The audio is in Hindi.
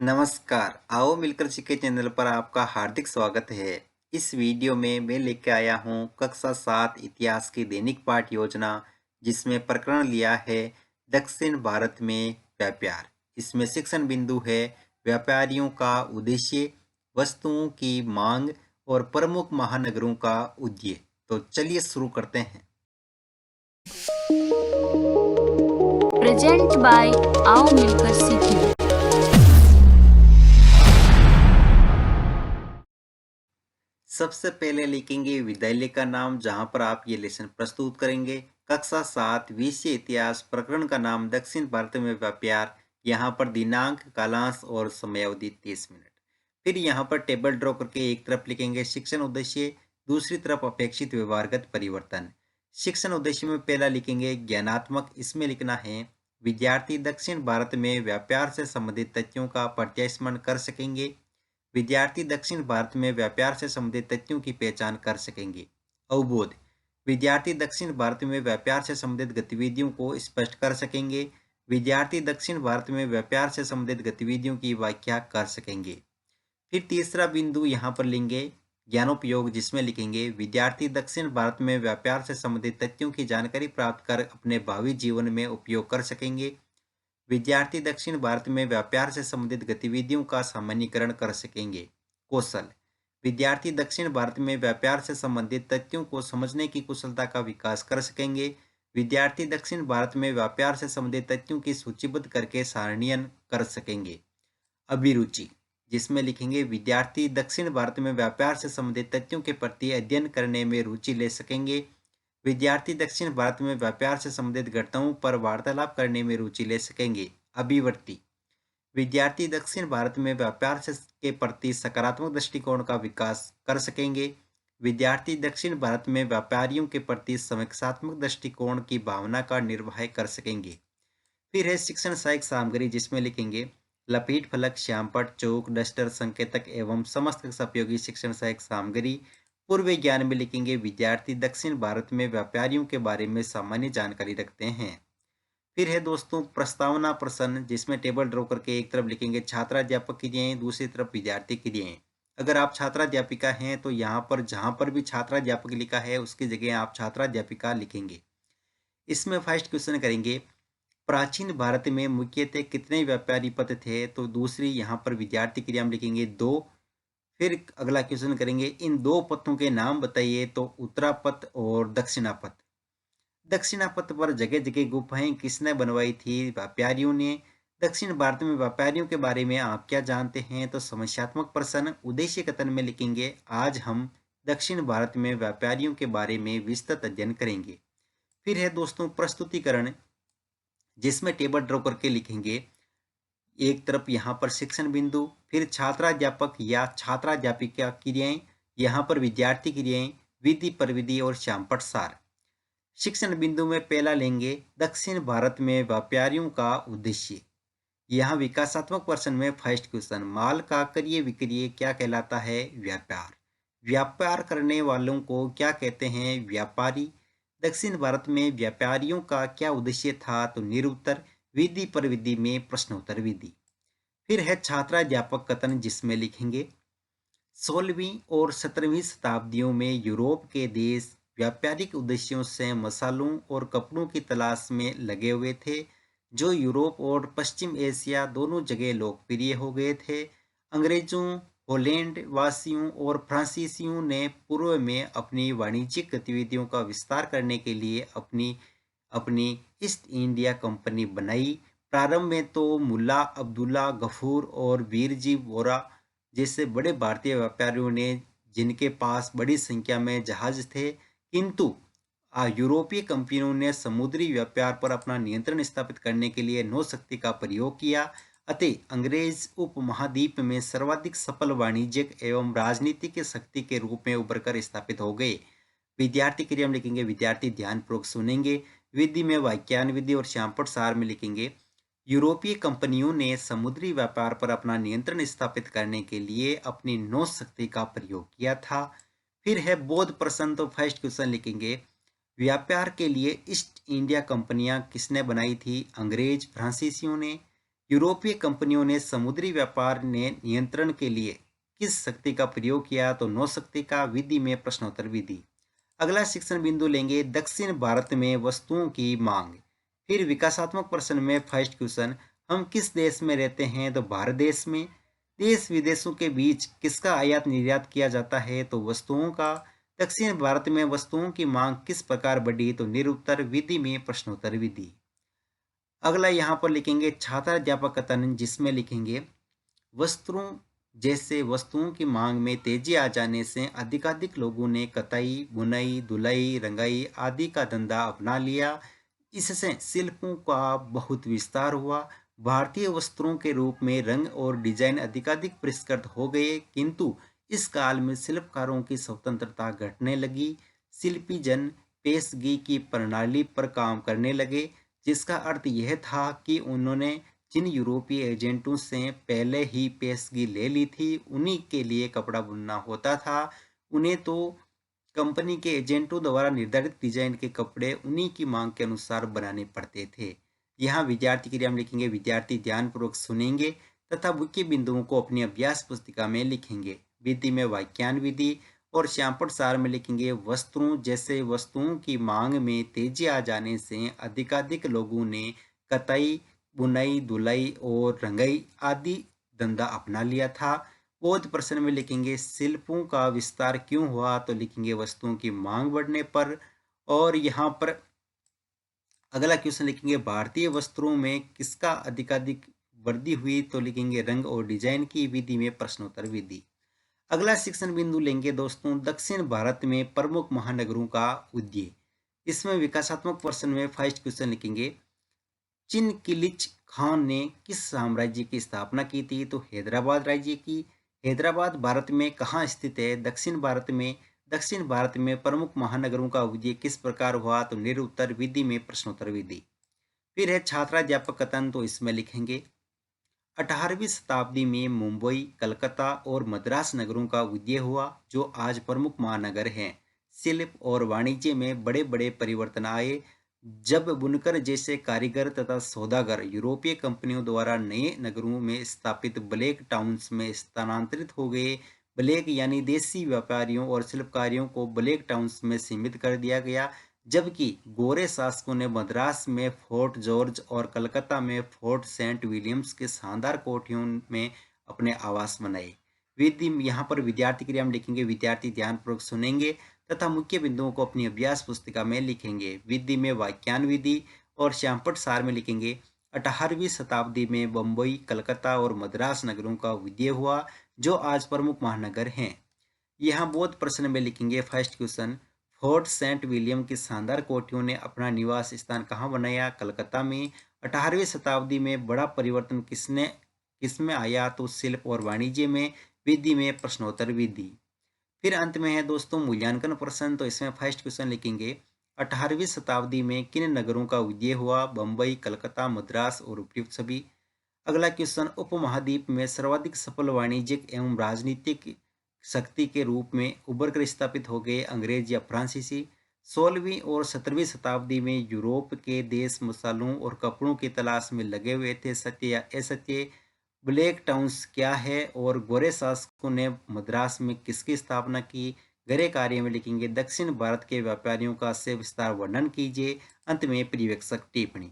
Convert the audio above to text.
नमस्कार, आओ मिलकर सीखे चैनल पर आपका हार्दिक स्वागत है। इस वीडियो में मैं लेकर आया हूँ कक्षा 7 इतिहास की दैनिक पाठ योजना, जिसमें प्रकरण लिया है दक्षिण भारत में व्यापार। इसमें शिक्षण बिंदु है व्यापारियों का उद्देश्य, वस्तुओं की मांग और प्रमुख महानगरों का उद्देश्य। तो चलिए शुरू करते हैं। प्रेजेंट बाय आओ मिलकर सीखें। सबसे पहले लिखेंगे विद्यालय का नाम जहां पर आप ये लेसन प्रस्तुत करेंगे। कक्षा 7 विषय इतिहास, प्रकरण का नाम दक्षिण भारत में व्यापार। यहाँ पर दिनांक, कालांश और समयावधि 30 मिनट। फिर यहाँ पर टेबल ड्रॉ करके एक तरफ लिखेंगे शिक्षण उद्देश्य, दूसरी तरफ अपेक्षित व्यवहारगत परिवर्तन। शिक्षण उद्देश्य में पहला लिखेंगे ज्ञानात्मक। इसमें लिखना है विद्यार्थी दक्षिण भारत में व्यापार से संबंधित तथ्यों का प्रत्यास्मरण कर सकेंगे। विद्यार्थी दक्षिण भारत में व्यापार से संबंधित तथ्यों की पहचान कर सकेंगे। अवबोध, विद्यार्थी दक्षिण भारत में व्यापार से संबंधित गतिविधियों को स्पष्ट कर सकेंगे। विद्यार्थी दक्षिण भारत में व्यापार से संबंधित गतिविधियों की व्याख्या कर सकेंगे। फिर तीसरा बिंदु यहाँ पर लेंगे ज्ञानोपयोग, जिसमें लिखेंगे विद्यार्थी दक्षिण भारत में व्यापार से संबंधित तथ्यों की जानकारी प्राप्त कर अपने भावी जीवन में उपयोग कर सकेंगे। विद्यार्थी दक्षिण भारत में व्यापार से संबंधित गतिविधियों का सामान्यीकरण कर सकेंगे। कौशल, विद्यार्थी दक्षिण भारत में व्यापार से संबंधित तथ्यों को समझने की कुशलता का विकास कर सकेंगे। विद्यार्थी दक्षिण भारत में व्यापार से संबंधित तथ्यों की सूचीबद्ध करके सारणीयन कर सकेंगे। अभिरुचि, जिसमें लिखेंगे विद्यार्थी दक्षिण भारत में व्यापार से संबंधित तथ्यों के प्रति अध्ययन करने में रुचि ले सकेंगे। विद्यार्थी दक्षिण भारत में व्यापार से संबंधित घटनाओं पर वार्तालाप करने में रुचि ले सकेंगे। अभिवर्ती, विद्यार्थी दक्षिण भारत में व्यापार से के प्रति सकारात्मक दृष्टिकोण का विकास कर सकेंगे। विद्यार्थी दक्षिण भारत में व्यापारियों के प्रति समीक्षात्मक दृष्टिकोण की भावना का निर्वाह कर सकेंगे। फिर है शिक्षण सहायक सामग्री, जिसमें लिखेंगे लपेट फलक, श्यामपट्ट, चौक, डस्टर, संकेतक एवं समस्त उपयोगी शिक्षण सहायक सामग्री। पूर्व ज्ञान में लिखेंगे विद्यार्थी दक्षिण भारत में व्यापारियों के बारे में सामान्य जानकारी रखते हैं। फिर है दोस्तों प्रस्तावना प्रश्न, जिसमें टेबल ड्रॉ करके एक तरफ लिखेंगे छात्राध्यापक क्रियाएं, दूसरी तरफ विद्यार्थी क्रियाएं। अगर आप छात्राध्यापिका हैं तो यहाँ पर जहां पर भी छात्राध्यापक लिखा है उसकी जगह आप छात्राध्यापिका लिखेंगे। इसमें फर्स्ट क्वेश्चन करेंगे प्राचीन भारत में मुख्यतः कितने व्यापारी पद थे, तो दूसरी यहाँ पर विद्यार्थी क्रिया में लिखेंगे 2। फिर अगला क्वेश्चन करेंगे इन दो पथों के नाम बताइए, तो उत्तरापथ और दक्षिणापथ। दक्षिणापथ पर जगह जगह गुफाएं किसने बनवाई थी? व्यापारियों ने। दक्षिण भारत में व्यापारियों के बारे में आप क्या जानते हैं? तो समस्यात्मक प्रश्न। उद्देश्य कथन में लिखेंगे आज हम दक्षिण भारत में व्यापारियों के बारे में विस्तृत अध्ययन करेंगे। फिर है दोस्तों प्रस्तुतिकरण, जिसमें टेबल ड्रॉ करके लिखेंगे एक तरफ यहाँ पर शिक्षण बिंदु, फिर छात्राध्यापक या छात्राध्यापिका क्रियाएं, यहाँ पर विद्यार्थी क्रियाएं, विधि प्रविधि और श्यामपट्ट सार। शिक्षण बिंदु में पहला लेंगे दक्षिण भारत में व्यापारियों का उद्देश्य। यहाँ विकासात्मक प्रश्न में फर्स्ट क्वेश्चन माल का क्रय विक्रय क्या कहलाता है? व्यापार। व्यापार करने वालों को क्या कहते हैं? व्यापारी। दक्षिण भारत में व्यापारियों का क्या उद्देश्य था? तो निरुत्तर। विधि प्रविधि में प्रश्नोत्तर विधि। फिर है छात्राध्यापक कथन, जिसमें लिखेंगे 16वीं और 17वीं शताब्दियों में यूरोप के देश व्यापारिक उद्देश्यों से मसालों और कपड़ों की तलाश में लगे हुए थे, जो यूरोप और पश्चिम एशिया दोनों जगह लोकप्रिय हो गए थे। अंग्रेजों, होलैंड वासियों और फ्रांसीसियों ने पूर्व में अपनी वाणिज्यिक गतिविधियों का विस्तार करने के लिए अपनी अपनी ईस्ट इंडिया कंपनी बनाई। प्रारंभ में तो मुल्ला अब्दुल्ला गफूर और वीरजी वोरा जैसे बड़े भारतीय व्यापारियों ने, जिनके पास बड़ी संख्या में जहाज थे, किंतु यूरोपीय कंपनियों ने समुद्री व्यापार पर अपना नियंत्रण स्थापित करने के लिए नौशक्ति का प्रयोग किया। अतः अंग्रेज उपमहाद्वीप में सर्वाधिक सफल वाणिज्यिक एवं राजनीतिक शक्ति के रूप में उभरकर स्थापित हो गए। विद्यार्थी क्रिया में लिखेंगे विद्यार्थी ध्यानपूर्वक सुनेंगे। विधि में वाक्यान विधि और श्यामपट्ट सार में लिखेंगे यूरोपीय कंपनियों ने समुद्री व्यापार पर अपना नियंत्रण स्थापित करने के लिए अपनी नौशक्ति का प्रयोग किया था। फिर है बोध प्रश्न, तो फर्स्ट क्वेश्चन लिखेंगे व्यापार के लिए ईस्ट इंडिया कंपनियां किसने बनाई थी? अंग्रेज फ्रांसीसियों ने। यूरोपीय कंपनियों ने समुद्री व्यापार ने नियंत्रण के लिए किस शक्ति का प्रयोग किया? तो नौशक्ति का। विधि में प्रश्नोत्तर विधि। अगला शिक्षण बिंदु लेंगे दक्षिण भारत में वस्तुओं की मांग। फिर विकासात्मक प्रश्न में फर्स्ट क्वेश्चन, हम किस देश में रहते हैं? तो भारत देश में। देश विदेशों के बीच किसका आयात निर्यात किया जाता है? तो वस्तुओं का। दक्षिण भारत में वस्तुओं की मांग किस प्रकार बढ़ी? तो निरुत्तर। विधि में प्रश्नोत्तर विधि। अगला यहाँ पर लिखेंगे छात्र अध्यापक कथन, जिसमें लिखेंगे वस्त्रों जैसे वस्तुओं की मांग में तेजी आ जाने से अधिकाधिक लोगों ने कताई, बुनाई, धुलाई, रंगाई आदि का धंधा अपना लिया। इससे शिल्पों का बहुत विस्तार हुआ। भारतीय वस्त्रों के रूप में रंग और डिजाइन अधिकाधिक परिष्कृत हो गए, किंतु इस काल में शिल्पकारों की स्वतंत्रता घटने लगी। शिल्पी जन पेशगी की प्रणाली पर काम करने लगे, जिसका अर्थ यह था कि उन्होंने जिन यूरोपीय एजेंटों से पहले ही पेशगी ले ली थी, उन्हीं के लिए कपड़ा बुनना होता था। उन्हें तो कंपनी के एजेंटों द्वारा निर्धारित डिजाइन के कपड़े उन्हीं की मांग के अनुसार बनाने पड़ते थे। यहाँ विद्यार्थी क्रिया में लिखेंगे विद्यार्थी ध्यानपूर्वक सुनेंगे तथा मुख्य बिंदुओं को अपनी अभ्यास पुस्तिका में लिखेंगे। विधि में वाक्यान विधि और श्यामपट सार में लिखेंगे वस्त्रों जैसे वस्तुओं की मांग में तेजी आ जाने से अधिकाधिक लोगों ने कताई, बुनाई, धुलाई और रंगाई आदि धंधा अपना लिया था। बोध प्रश्न में लिखेंगे शिल्पों का विस्तार क्यों हुआ? तो लिखेंगे वस्तुओं की मांग बढ़ने पर। और यहाँ पर अगला क्वेश्चन लिखेंगे भारतीय वस्त्रों में किसका अधिकाधिक वृद्धि हुई? तो लिखेंगे रंग और डिजाइन की। विधि में प्रश्नोत्तर विधि। अगला शिक्षण बिंदु लेंगे दोस्तों दक्षिण भारत में प्रमुख महानगरों का उदय। इसमें विकासात्मक प्रश्न में फर्स्ट क्वेश्चन लिखेंगे चिनकिलिच खान ने किस साम्राज्य की स्थापना की थी? तो हैदराबाद राज्य की। हैदराबाद भारत में कहाँ स्थित है? दक्षिण भारत में प्रमुख महानगरों का उदय किस प्रकार हुआ? तो निरुत्तर। विधि में प्रश्नोत्तर विधि। फिर है छात्राध्यापक कथन, तो इसमें लिखेंगे 18वीं शताब्दी में मुंबई, कलकत्ता और मद्रास नगरों का उदय हुआ, जो आज प्रमुख महानगर हैं। शिल्प और वाणिज्य में बड़े बड़े परिवर्तन आए जब बुनकर जैसे कारीगर तथा सौदागर यूरोपीय कंपनियों द्वारा नए नगरों में स्थापित ब्लैक टाउन्स में स्थानांतरित हो गए। ब्लैक यानी देसी व्यापारियों और शिल्पकारियों को ब्लैक टाउन्स में सीमित कर दिया गया, जबकि गोरे शासकों ने मद्रास में फोर्ट जॉर्ज और कलकत्ता में फोर्ट सेंट विलियम्स के शानदार कोठियों में अपने आवास बनाए। विधि यहाँ पर विद्यार्थी क्रिया में लिखेंगे विद्यार्थी ध्यानपूर्वक सुनेंगे तथा मुख्य बिंदुओं को अपनी अभ्यास पुस्तिका में लिखेंगे। विधि में वाक्यान विधि और श्यामपट सार में लिखेंगे 18वीं शताब्दी में बम्बई, कलकत्ता और मद्रास नगरों का उदय हुआ, जो आज प्रमुख महानगर हैं। यहाँ बोध प्रश्न में लिखेंगे first question Fort Saint William की शानदार कोठियों ने अपना निवास स्थान कहाँ बनाया? कलकत्ता में। 18वीं शताब्दी में बड़ा परिवर्तन किसमें आया? तो शिल्प और वाणिज्य में। विधि में प्रश्नोत्तर विधि। फिर अंत में है दोस्तों मूल्यांकन प्रश्न, तो इसमें फर्स्ट क्वेश्चन लिखेंगे 18वीं शताब्दी में किन नगरों का उदय हुआ? बम्बई, कलकत्ता, मद्रास और उपयुक्त सभी। अगला क्वेश्चन उपमहाद्वीप में सर्वाधिक सफल वाणिज्यिक एवं राजनीतिक शक्ति के रूप में उभर कर स्थापित हो गए अंग्रेज या फ्रांसीसी। 16वीं और 17वीं शताब्दी में यूरोप के देश मसालों और कपड़ों की तलाश में लगे हुए थे, सत्य या असत्य। ब्लैक टाउन्स क्या है और गोरे शासकों ने मद्रास में किसकी स्थापना की? गहरे कार्य में लिखेंगे दक्षिण भारत के व्यापारियों का से विस्तार वर्णन कीजिए। अंत में पर्यवेक्षक टिप्पणी।